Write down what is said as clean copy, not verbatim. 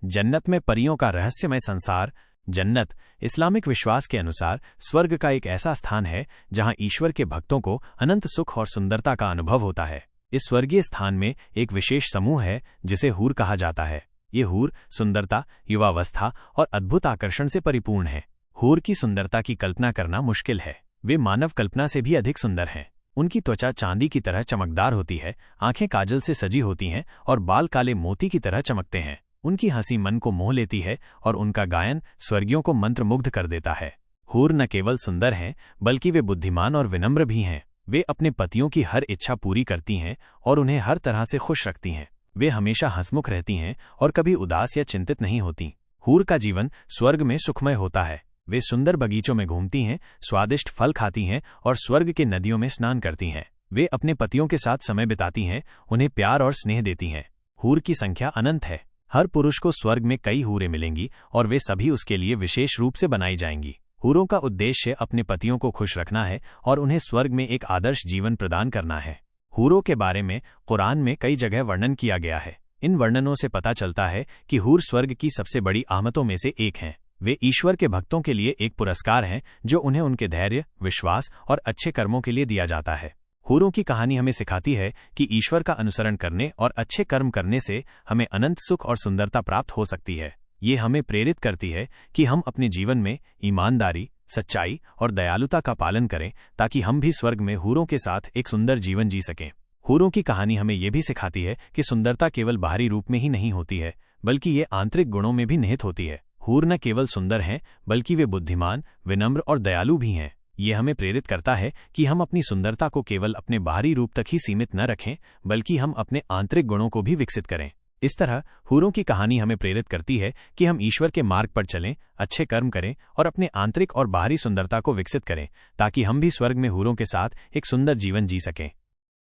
जन्नत में परियों का रहस्यमय संसार। जन्नत इस्लामिक विश्वास के अनुसार स्वर्ग का एक ऐसा स्थान है जहां ईश्वर के भक्तों को अनंत सुख और सुंदरता का अनुभव होता है। इस स्वर्गीय स्थान में एक विशेष समूह है जिसे हूर कहा जाता है। ये हूर सुंदरता, युवावस्था और अद्भुत आकर्षण से परिपूर्ण है। हूर की सुंदरता की कल्पना करना मुश्किल है। वे मानव कल्पना से भी अधिक सुंदर हैं। उनकी त्वचा चांदी की तरह चमकदार होती है, आंखें काजल से सजी होती हैं और बाल काले मोती की तरह चमकते हैं। उनकी हंसी मन को मोह लेती है और उनका गायन स्वर्गियों को मंत्रमुग्ध कर देता है। हूर न केवल सुंदर हैं बल्कि वे बुद्धिमान और विनम्र भी हैं। वे अपने पतियों की हर इच्छा पूरी करती हैं और उन्हें हर तरह से खुश रखती हैं। वे हमेशा हंसमुख रहती हैं और कभी उदास या चिंतित नहीं होती। हूर का जीवन स्वर्ग में सुखमय होता है। वे सुंदर बगीचों में घूमती हैं, स्वादिष्ट फल खाती हैं और स्वर्ग के नदियों में स्नान करती हैं। वे अपने पतियों के साथ समय बिताती हैं, उन्हें प्यार और स्नेह देती हैं। हूर की संख्या अनंत है। हर पुरुष को स्वर्ग में कई हूरें मिलेंगी और वे सभी उसके लिए विशेष रूप से बनाई जाएंगी। हूरों का उद्देश्य अपने पतियों को खुश रखना है और उन्हें स्वर्ग में एक आदर्श जीवन प्रदान करना है। हूरों के बारे में कुरान में कई जगह वर्णन किया गया है। इन वर्णनों से पता चलता है कि हूर स्वर्ग की सबसे बड़ी आमतों में से एक हैं। वे ईश्वर के भक्तों के लिए एक पुरस्कार हैं जो उन्हें उनके धैर्य, विश्वास और अच्छे कर्मों के लिए दिया जाता है। हूरों की कहानी हमें सिखाती है कि ईश्वर का अनुसरण करने और अच्छे कर्म करने से हमें अनंत सुख और सुंदरता प्राप्त हो सकती है। ये हमें प्रेरित करती है कि हम अपने जीवन में ईमानदारी, सच्चाई और दयालुता का पालन करें ताकि हम भी स्वर्ग में हूरों के साथ एक सुंदर जीवन जी सकें। हूरों की कहानी हमें यह भी सिखाती है कि सुंदरता केवल बाहरी रूप में ही नहीं होती है बल्कि ये आंतरिक गुणों में भी निहित होती है। हूर न केवल सुंदर हैं बल्कि वे बुद्धिमान, विनम्र और दयालु भी हैं। ये हमें प्रेरित करता है कि हम अपनी सुंदरता को केवल अपने बाहरी रूप तक ही सीमित न रखें बल्कि हम अपने आंतरिक गुणों को भी विकसित करें। इस तरह हूरों की कहानी हमें प्रेरित करती है कि हम ईश्वर के मार्ग पर चलें, अच्छे कर्म करें और अपने आंतरिक और बाहरी सुंदरता को विकसित करें ताकि हम भी स्वर्ग में हूरों के साथ एक सुंदर जीवन जी सकें।